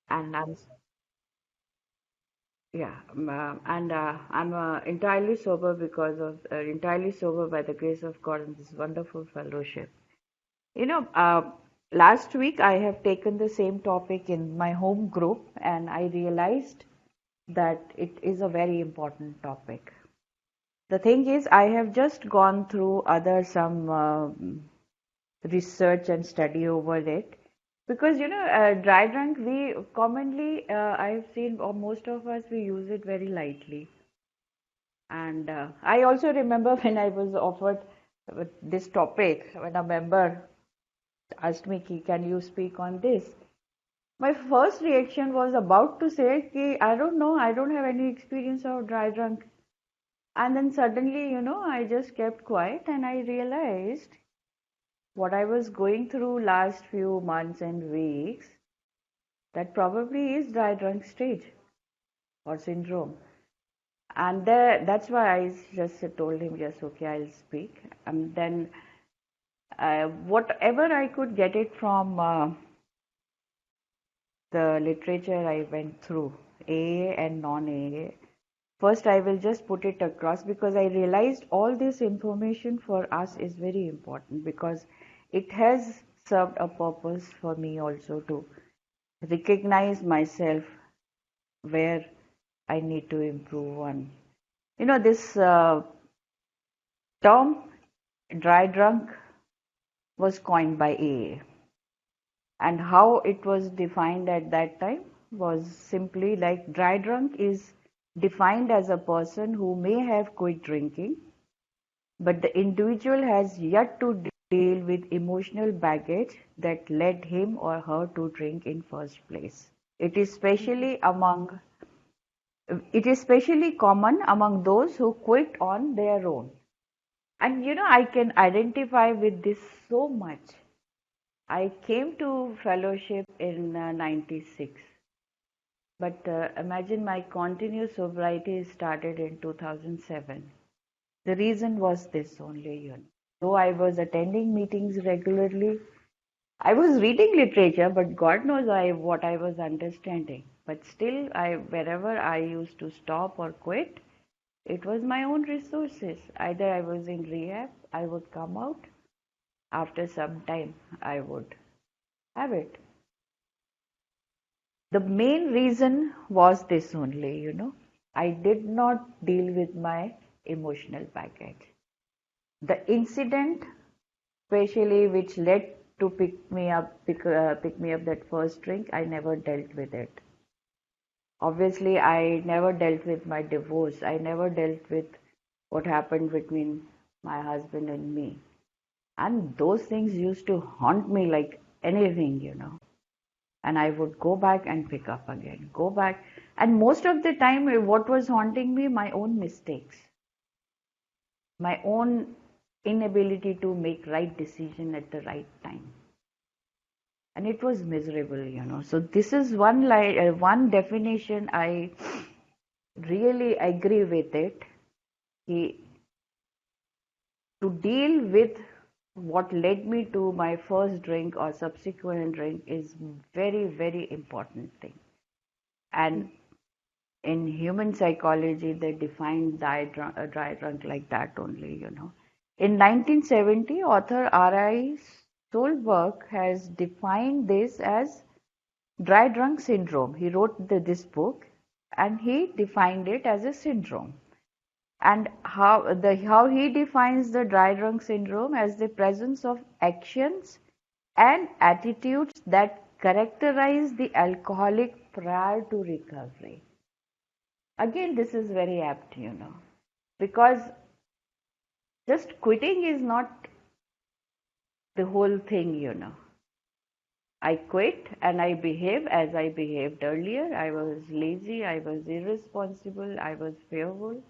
and I'm entirely sober because of entirely sober by the grace of God in this wonderful fellowship. You know, last week I have taken the same topic in my home group, and I realized that it is a very important topic. The thing is, I have just gone through other some research and study over it because dry drunk we commonly I've seen or most of us we use it very lightly. And I also remember when I was offered with this topic, when a member asked me, Can you speak on this? My first reaction was about to say, I don't know, I don't have any experience of dry drunk. And then suddenly, I just kept quiet and I realized what I was going through last few months and weeks, that probably is dry drunk stage or syndrome. And that's why I just told him, yes, okay, I'll speak. And then whatever I could get it from the literature I went through, AA and non-AA. First, I will just put it across because I realized all this information for us is very important because it has served a purpose for me also to recognize myself where I need to improve on. This term dry drunk was coined by AA, and how it was defined at that time was simply like dry drunk is defined as a person who may have quit drinking, but the individual has yet to deal with emotional baggage that led him or her to drink in first place. It is especially among it is especially common among those who quit on their own. And I can identify with this so much. I came to fellowship in 96, but imagine my continuous sobriety started in 2007. The reason was this only, Though I was attending meetings regularly, I was reading literature, but God knows what I was understanding. But still, wherever I used to stop or quit, it was my own resources. Either I was in rehab, I would come out. After some time, I would have it. The main reason was this only, I did not deal with my emotional baggage. The incident, especially which led to pick me up that first drink, I never dealt with it. Obviously, I never dealt with my divorce. I never dealt with what happened between my husband and me. And those things used to haunt me like anything. And I would go back and pick up again, go back. And most of the time, what was haunting me? My own mistakes, my own inability to make right decision at the right time. And it was miserable. So this is one definition I really agree with it. To deal with what led me to my first drink or subsequent drink is very, very important thing. And in human psychology, they define dry drunk like that only. In 1970, author R.I. Solberg has defined this as dry drunk syndrome. He wrote this book and he defined it as a syndrome. And how he defines the dry drunk syndrome as the presence of actions and attitudes that characterize the alcoholic prior to recovery. Again, this is very apt, because just quitting is not the whole thing. I quit and I behave as I behaved earlier. I was lazy, I was irresponsible, I was fearful,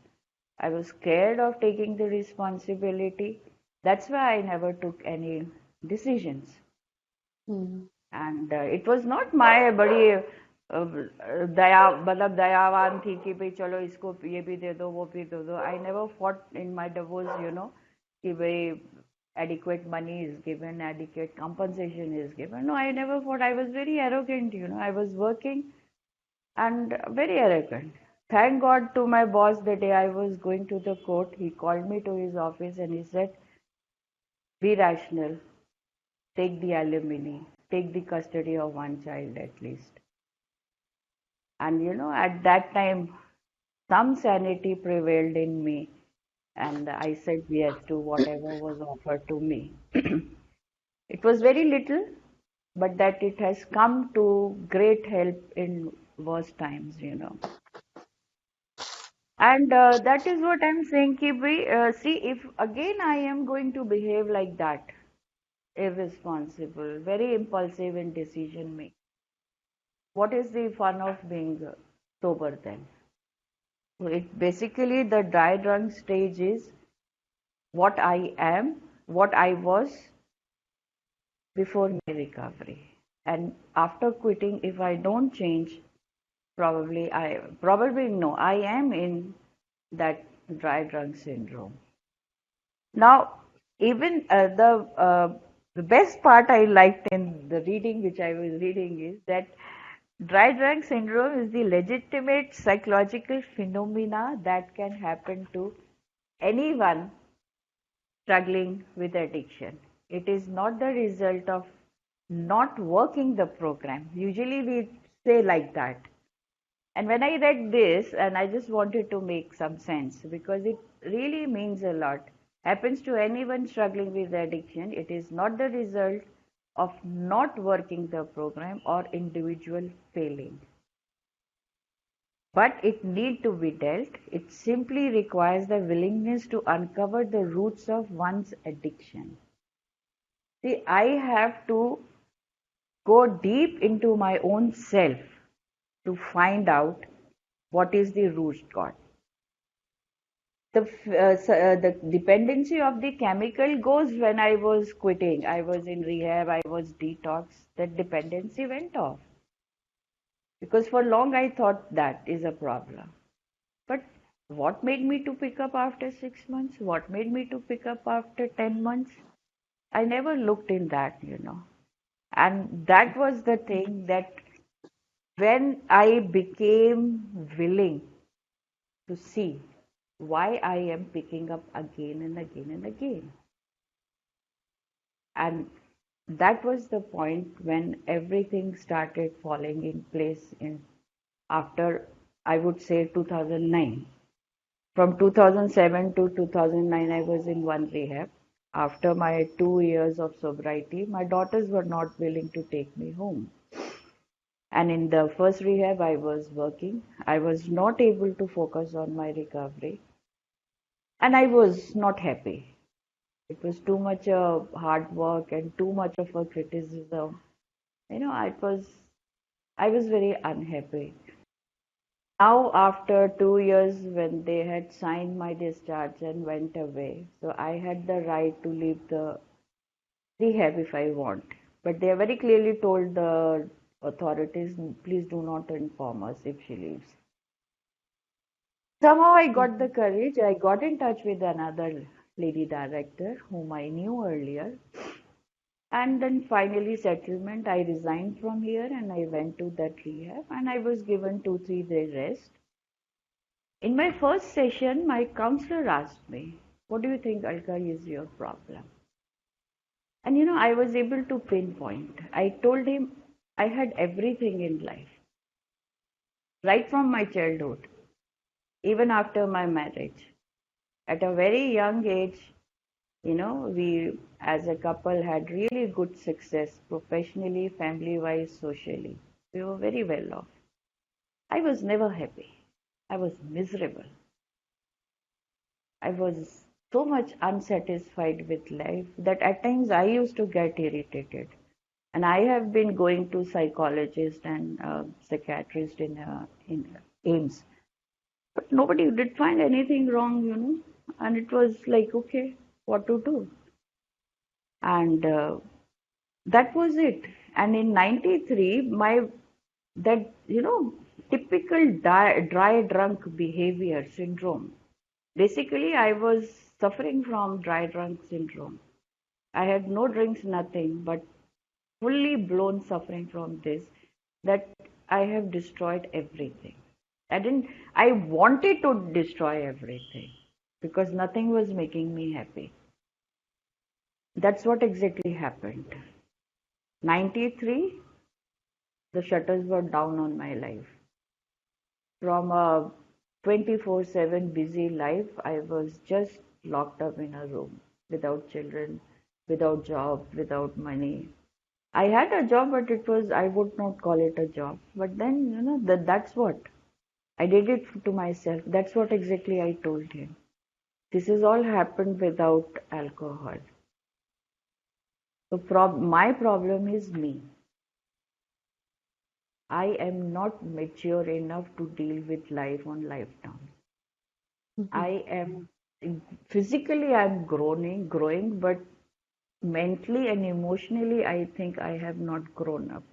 I was scared of taking the responsibility. That's why I never took any decisions. Hmm. And it was not my बड़ी दया मतलब दयावान थी कि भाई चलो इसको ये भी दे दो वो भी दे दो. I never fought in my divorce, कि भाई adequate money is given, adequate compensation is given. No, I never thought. I was very arrogant, I was working and very arrogant. Thank God to my boss the day I was going to the court. He called me to his office and he said, be rational, take the alimony, take the custody of one child at least. And at that time, some sanity prevailed in me, and I said yes to whatever was offered to me. It was very little, but that it has come to great help in worse times. And that is what I'm saying, ki see, if again I am going to behave like that, irresponsible, very impulsive in decision making, what is the fun of being sober then? So it basically, the dry drunk stage is what I am, what I was before my recovery. And after quitting, if I don't change, probably no, I am in that dry drunk syndrome. Now, even the best part I liked in the reading which I was reading is that dry drunk syndrome is the legitimate psychological phenomena that can happen to anyone struggling with addiction. It is not the result of not working the program. Usually we say like that. And when I read this, and I just wanted to make some sense because it really means a lot. Happens to anyone struggling with addiction. It is not the result of not working the program or individual failing. But it need to be dealt. It simply requires the willingness to uncover the roots of one's addiction. See, I have to go deep into my own self to find out what is the root cause. The dependency of the chemical goes when I was quitting. I was in rehab, I was detox. That dependency went off. Because for long I thought that is a problem. But what made me to pick up after 6 months? What made me to pick up after 10 months? I never looked in that. And that was the thing that when I became willing to see why I am picking up again and again and again. And that was the point when everything started falling in place in after, I would say, 2009. From 2007 to 2009, I was in one rehab. After my 2 years of sobriety, my daughters were not willing to take me home. And in the first rehab, I was working. I was not able to focus on my recovery. And I was not happy. It was too much hard work and too much of a criticism. I was very unhappy. Now, after 2 years, when they had signed my discharge and went away, so I had the right to leave the rehab if I want. But they very clearly told the authorities, please do not inform us if she leaves. Somehow I got the courage. I got in touch with another lady director whom I knew earlier. And then finally settlement, I resigned from here and I went to that rehab and I was given 2-3 days rest. In my first session, my counselor asked me, what do you think, Alka, is your problem? And I was able to pinpoint. I told him I had everything in life, right from my childhood, even after my marriage. At a very young age, we as a couple had really good success professionally, family-wise, socially. We were very well off. I was never happy. I was miserable. I was so much unsatisfied with life that at times I used to get irritated. And I have been going to psychologists and psychiatrists in AIMS. But nobody did find anything wrong. And it was like, okay, what to do? And that was it. And in 93, typical dry drunk behavior syndrome. Basically, I was suffering from dry drunk syndrome. I had no drinks, nothing, but fully blown suffering from this, that I have destroyed everything. I wanted to destroy everything because nothing was making me happy. That's what exactly happened. 93, the shutters were down on my life. From a 24/7 busy life, I was just locked up in a room without children, without job, without money. I had a job, but I would not call it a job. But then, that's what. I did it to myself. That's what exactly I told him. This has all happened without alcohol. So my problem is me. I am not mature enough to deal with life on life terms. Mhm. I am physically I'm growing, but mentally and emotionally, I think I have not grown up.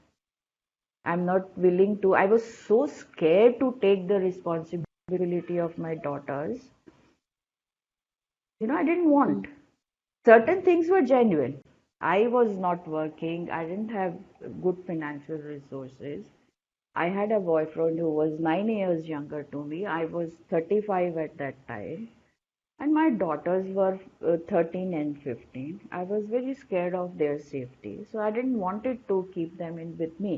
I'm not willing to. I was so scared to take the responsibility of my daughters. I didn't want. Mm. Certain things were genuine. I was not working. I didn't have good financial resources. I had a boyfriend who was 9 years younger to me. I was 35 at that time. And my daughters were 13 and 15. I was very scared of their safety. So I didn't want it to keep them in with me.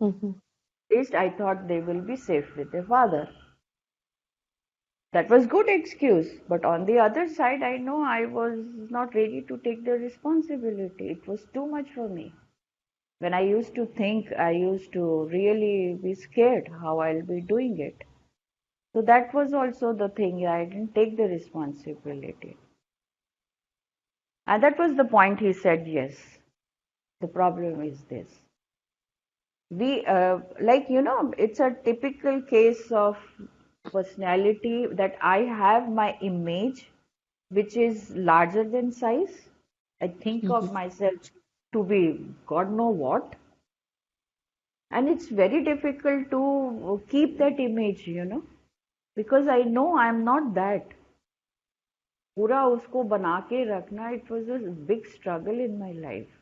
Mhm. At least I thought they will be safe with their father. That was good excuse. But on the other side, I know I was not ready to take the responsibility. It was too much for me. When I used to think, I used to really be scared how I'll be doing it. So that was also the thing. I didn't take the responsibility. And that was the point he said, yes, the problem is this. It's a typical case of personality that I have my image, which is larger than size. I think of Mhm. myself to be God know what. And it's very difficult to keep that image, because I know I'm not that. पूरा उसको बना के रखना, it was a big struggle in my life.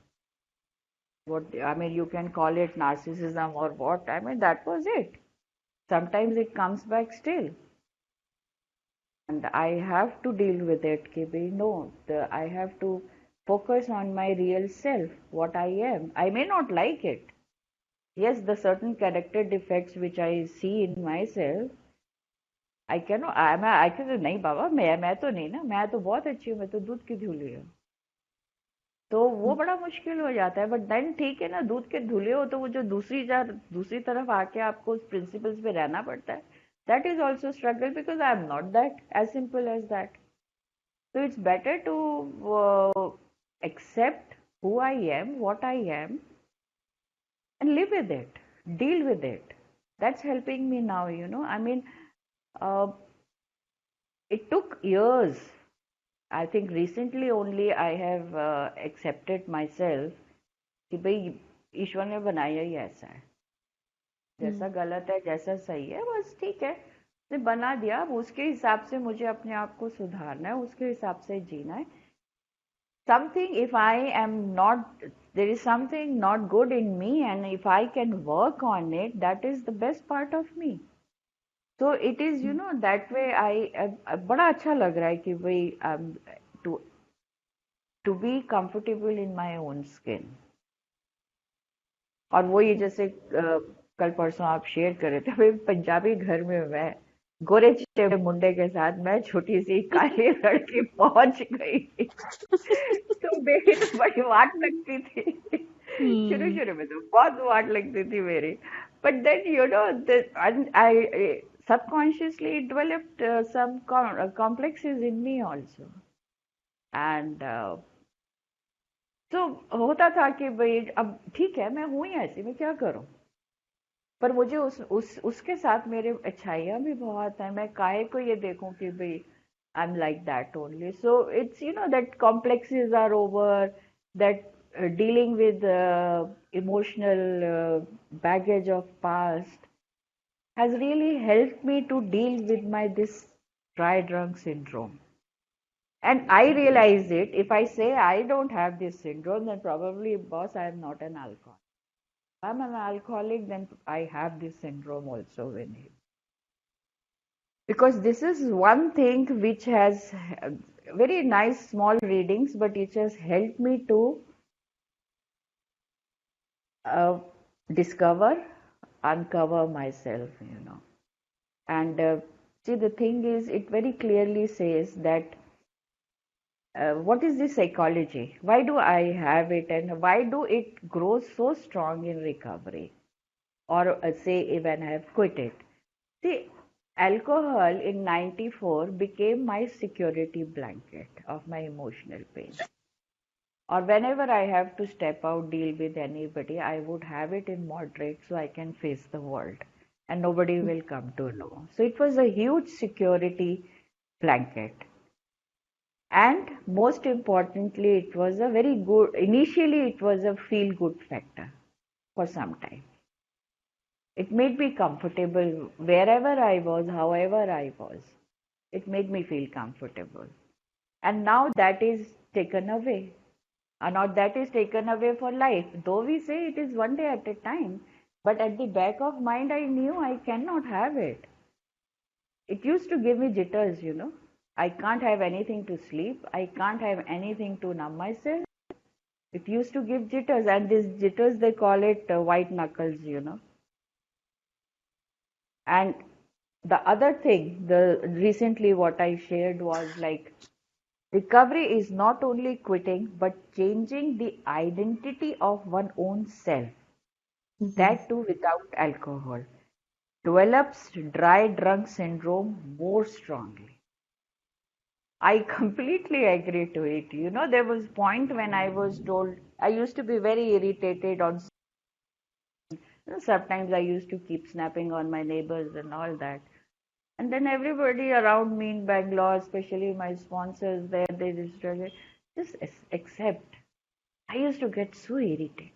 What I mean, you can call it narcissism or what. I mean, that was it. Sometimes it comes back still. And I have to deal with it. Ki bhai, no, I have to focus on my real self, what I am. I may not like it. Yes, the certain character defects which I see in myself, I can say, नहीं बाबा मैं तो नहीं ना, मैं तो बहुत अच्छी हूँ, मैं तो दूध की धुली हूँ. तो वो बड़ा मुश्किल हो जाता है. बट देन ठीक है ना, दूध के धुले हो तो वो जो दूसरी तरफ आके आपको उस प्रिंसिपल्स पे रहना पड़ता है. That is also struggle because I am not that as simple as that. So it's better to accept who I am, what I am, and live with it, deal with it. That's helping me now. I mean, uh, it took years. I think recently only I have accepted myself कि भाई ईश्वर ने बनाया ही ऐसा है. Mm. जैसा गलत है, जैसा सही है, बस ठीक है. ने बना दिया, अब उसके हिसाब से मुझे अपने आप को सुधारना है, उसके हिसाब से जीना है. Something, if I am not, there is something not good in me, and if I can work on it, that is the best part of me. So it is, that way बड़ा अच्छा लग रहा है कि भाई to to be comfortable in my own skin. और वो ये जैसे कल परसों आप शेयर कर रहे थे, भाई पंजाबी घर में मैं गोरे चिट्टे मुंडे के साथ मैं छोटी सी काली लड़की पहुंच गई. तो मेरी तो बड़ी वाट लगती थी. शुरू Mm. शुरू में तो बहुत वाट लगती थी मेरी. But then I subconsciously developed some complexes in me also. And तो होता था कि भाई अब ठीक है, मैं हूं ही ऐसी, मैं क्या करूं. पर मुझे उसके साथ मेरे अच्छाइयाँ भी बहुत हैं. मैं काहे को ये देखूं कि भाई I'm like that only. So it's that complexes are over, that dealing with emotional baggage of past has really helped me to deal with my this dry drunk syndrome. And I realize it. If I say I don't have this syndrome, then probably, boss, I am not an alcoholic. If I'm an alcoholic, then I have this syndrome also with him. Because this is one thing which has very nice small readings, but it has helped me to uh, discover, uncover myself, And see, the thing is, it very clearly says that what is the psychology? Why do I have it, and why do it grow so strong in recovery? Or say when I have quit it. See, alcohol in 94 became my security blanket of my emotional pain. Or whenever I have to step out, deal with anybody, I would have it in moderate so I can face the world and nobody will come to know. So it was a huge security blanket. And most importantly, it was a very good, initially, it was a feel good factor for some time. It made me comfortable wherever I was, however I was. It made me feel comfortable. And now that is taken away. Now that is taken away for life. Though we say it is one day at a time, but at the back of mind, I knew I cannot have it. It used to give me jitters. I can't have anything to sleep. I can't have anything to numb myself. It used to give jitters, and these jitters, they call it white knuckles. And the other thing, the recently what I shared was like recovery is not only quitting but changing the identity of one's own self. That too without alcohol. Develops dry drunk syndrome more strongly. I completely agree to it. There was a point when I was told I used to be very irritated on. Sometimes I used to keep snapping on my neighbors and all that. And then everybody around me in Bangalore, especially my sponsors there, they just accept. I used to get so irritated.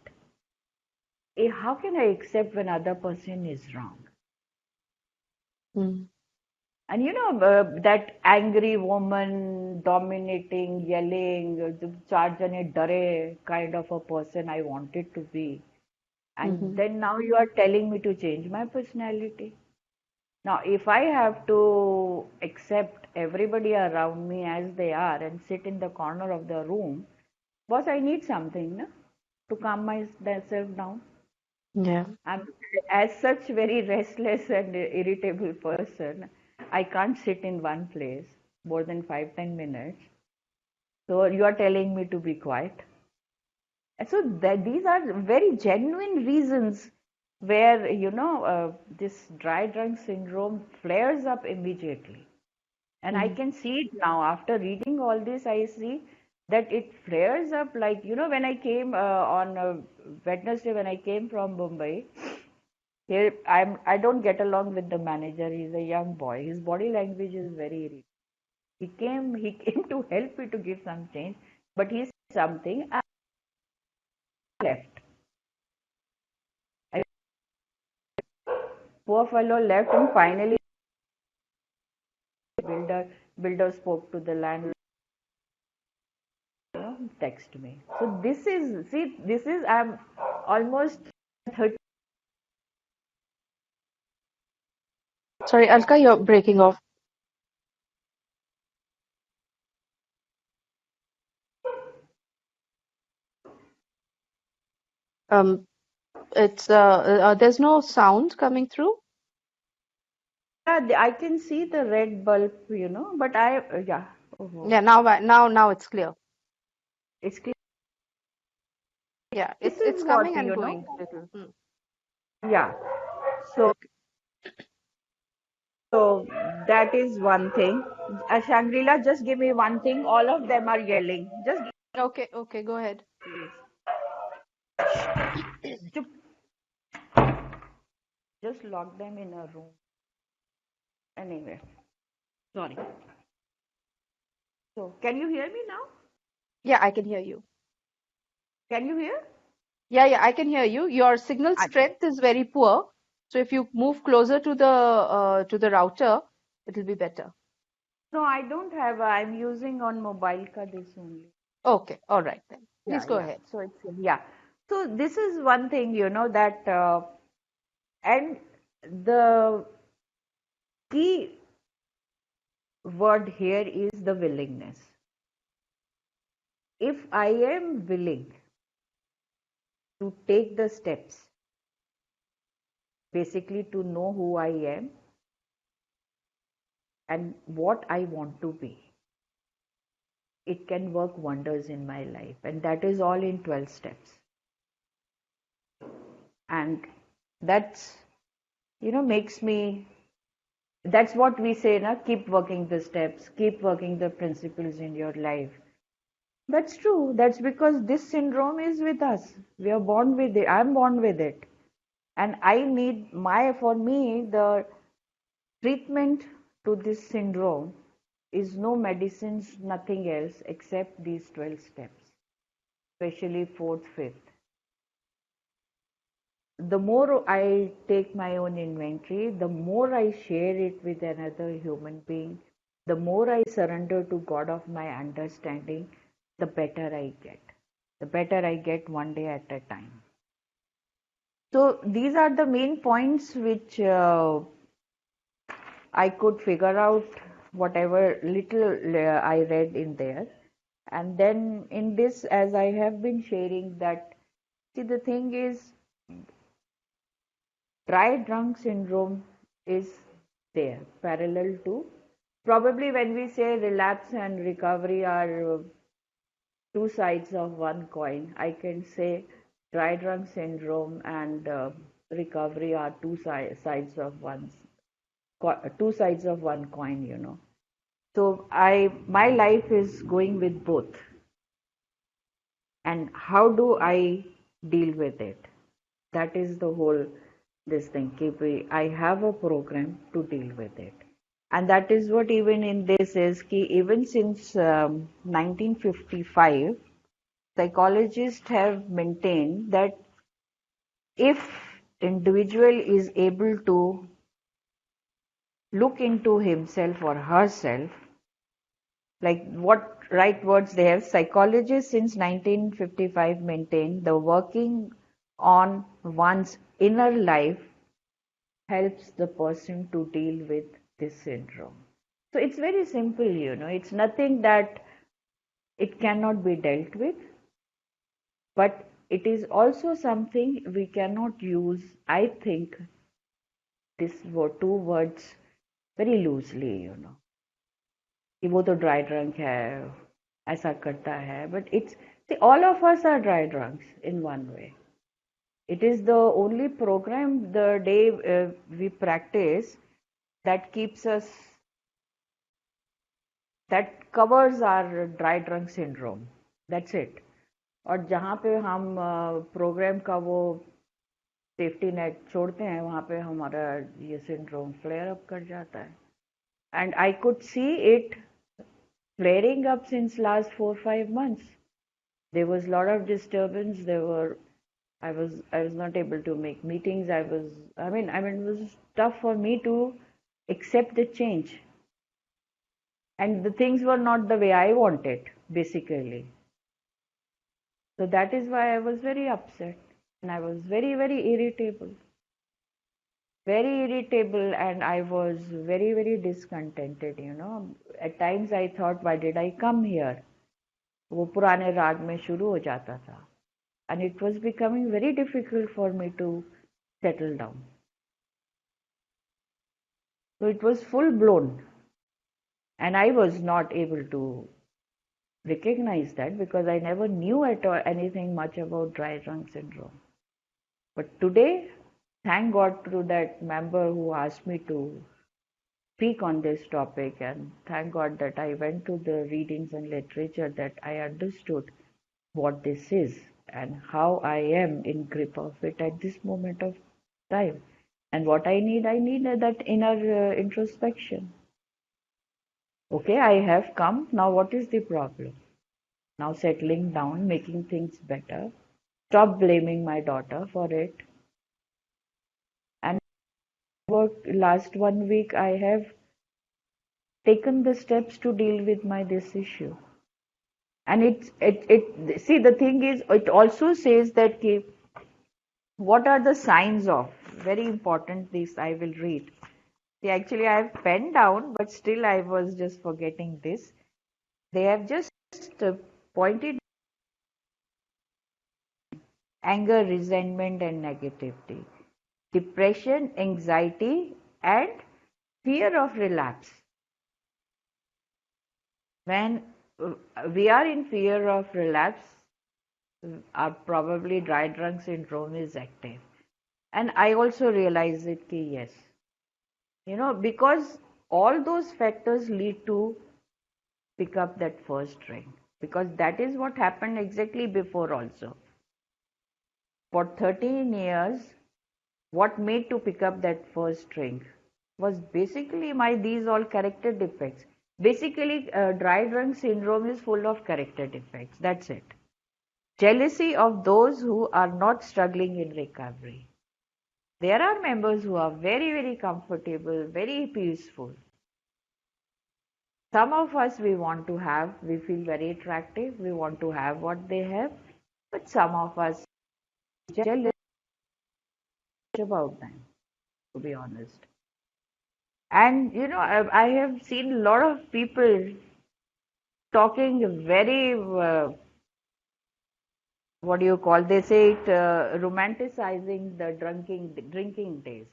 How can I accept when other person is wrong? Mm. And that angry woman, dominating, yelling, charge dare kind of a person I wanted to be. And then now you are telling me to change my personality. Now, if I have to accept everybody around me as they are and sit in the corner of the room, boss, I need something no? To calm myself down. Yeah. I'm as such very restless and irritable person. I can't sit in one place more than 5-10 minutes. So you are telling me to be quiet. And so these are very genuine reasons where this dry drunk syndrome flares up immediately. And I can see it now after reading all this. I see that it flares up like when I came on Wednesday when I came from Mumbai. Here I don't get along with the manager. He's a young boy. His body language is very irritating. He came to help me to give some change, but he said something. I left. I, poor fellow left, and finally builder builder spoke to the landlord. Text me. So this is I'm almost 30. Sorry, Alka, you're breaking off. Um, it's there's no sound coming through. Yeah, I can see the red bulb, but yeah. Oh, Yeah, now it's clear. it's clear. Yeah, This it's is what, coming and going little. yeah. So, so that is one thing. Shangri-La, just give me one thing. All of them are yelling. Okay, go ahead. Chup. Just lock them in a room. Anyway, sorry. So, can you hear me now? Yeah, I can hear you. Can you hear? Yeah, I can hear you. Your signal strength is very poor. So if you move closer to the router, it'll be better. No, I don't have. I'm using on mobile ka this only. Okay, all right then. Please Yeah, go yeah. ahead. So it's yeah. So this is one thing, that and the key word here is the willingness. If I am willing to take the steps, basically to know who I am and what I want to be, it can work wonders in my life. And that is all in 12 steps. And that's, makes me, that's what we say, na, keep working the steps, keep working the principles in your life. That's true. That's because this syndrome is with us. We are born with it. I'm born with it. And for me, the treatment to this syndrome is no medicines, nothing else except these 12 steps, especially fourth, fifth. The more I take my own inventory, the more I share it with another human being, the more I surrender to God of my understanding, the better I get. The better I get one day at a time. So these are the main points which I could figure out whatever little I read in there. And then in this, as I have been sharing that, see, the thing is, dry drunk syndrome is there, parallel to, probably when we say relapse and recovery are two sides of one coin, I can say dry drunk syndrome and recovery are sides of two sides of one coin. So my life is going with both. And how do I deal with it? That is the whole this thing. I have a program to deal with it. And that is what even in this is even since 1955, psychologists have maintained that if individual is able to look into himself or herself, like what right words they have, psychologists since 1955 maintain the working on one's inner life helps the person to deal with this syndrome. So it's very simple. It's nothing that it cannot be dealt with, but it is also something we cannot use, I think, these were two words very loosely. कि वो तो dry drunk है ऐसा करता है but it's see all of us are dry drunks in one way. It is the only program the day we practice that keeps us that covers our dry drunk syndrome. That's it. और जहाँ पे हम programme का वो safety net छोड़ते हैं वहाँ पे हमारा ये सिंड्रोम फ्लेयर अप कर जाता है and I could see it flaring up since last 4 5 months. There was a lot of disturbance. I was not able to make meetings. I mean it was tough for me to accept the change. And the things were not the way I wanted, basically. So that is why I was very upset. And I was very, very irritable. Very irritable, and I was very, very discontented. At times I thought, why did I come here? वो पुराने राग में शुरू हो जाता था. And it was becoming very difficult for me to settle down. So it was full blown. And I was not able to recognize that because I never knew at all anything much about dry drunk syndrome. But today, thank God to that member who asked me to speak on this topic, and thank God that I went to the readings and literature that I understood what this is and how I am in grip of it at this moment of time. And what I need that inner introspection. Okay, I have come. Now, what is the problem? Now, settling down, making things better. Stop blaming my daughter for it. And last 1 week, I have taken the steps to deal with my this issue. And it see, the thing is, it also says that what are the signs of, very important, this I will read. See, actually I have penned down, but still I was just forgetting this. They have just pointed anger, resentment, and negativity, depression, anxiety, and fear of relapse. When we are in fear of relapse, probably dry drunk syndrome is active. And I also realize it, yes, because all those factors lead to pick up that first drink, because that is what happened exactly before also. For 13 years, what made to pick up that first drink was basically my these all character defects. Basically, dry drunk syndrome is full of character defects. That's it. Jealousy of those who are not struggling in recovery. There are members who are very, very comfortable, very peaceful. Some of us, we feel very attractive, we want to have what they have, but some of us jealous about them, to be honest. And I have seen a lot of people talking very, what do you call? They say it, romanticizing the drinking days.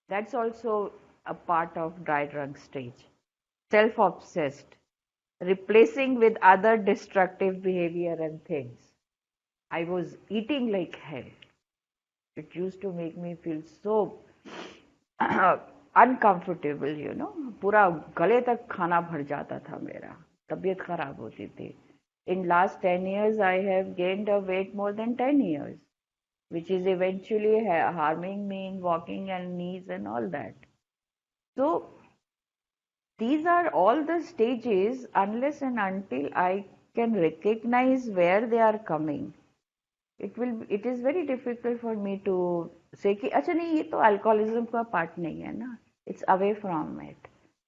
That's also a part of dry drunk stage. Self-obsessed, replacing with other destructive behavior and things. I was eating like hell. It used to make me feel so uncomfortable. पूरा गले तक खाना भर जाता था मेरा, तबीयत खराब होती थी. In last 10 years, I have gained a weight more than 10 years, which is eventually harming me in walking and knees and all that. So these are all the stages, unless and until I can recognize where they are coming. It is very difficult for me to say कि अच्छा नहीं, ये तो alcoholism का part नहीं है ना. It's away from it.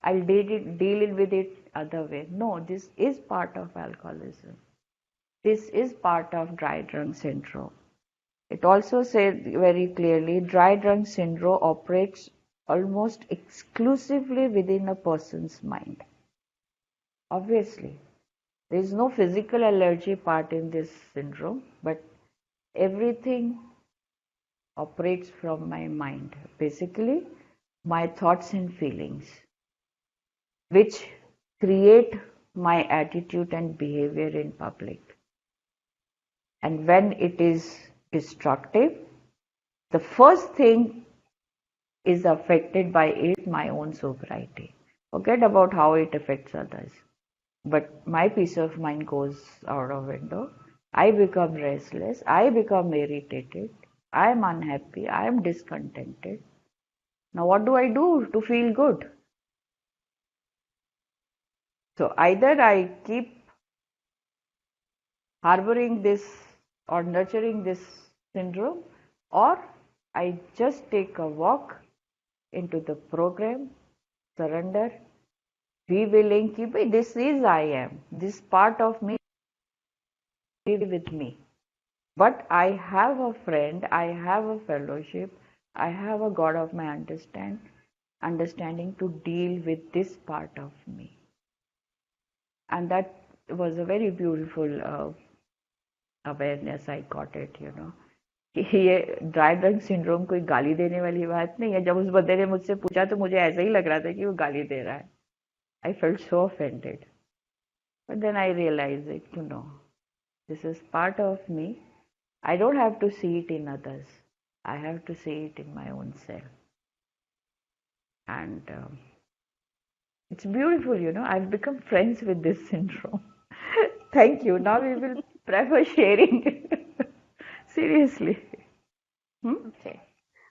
I'll deal with it other way. No, this is part of alcoholism. This is part of dry drunk syndrome. It also said very clearly, dry drunk syndrome operates almost exclusively within a person's mind. Obviously, there is no physical allergy part in this syndrome, but everything operates from my mind. Basically, my thoughts and feelings, which create my attitude and behavior in public. And when it is destructive, the first thing is affected by it, my own sobriety. Forget about how it affects others. But my peace of mind goes out of window. I become restless. I become irritated. I am unhappy. I am discontented. Now what do I do to feel good? So either I keep harboring this or nurturing this syndrome, or I just take a walk into the program, surrender, be willing, keep it. This is I am. This part of me is with me. But I have a friend, I have a fellowship, I have a God of my understanding to deal with this part of me. And that was a very beautiful awareness I got it. कि ये dry drug syndrome कोई गाली देने वाली बात नहीं है. जब उस बंदे ने मुझसे पूछा तो मुझे ऐसा ही लग रहा था कि वो गाली दे रहा है. I felt so offended. But then I realized it, this is part of me. I don't have to see it in others. I have to see it in my own self. And it's beautiful. I've become friends with this syndrome. Thank you. Now we will prefer sharing. Seriously. Okay.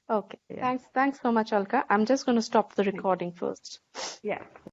Okay. Yeah. Thanks so much, Alka. I'm just going to stop the recording first. Yeah.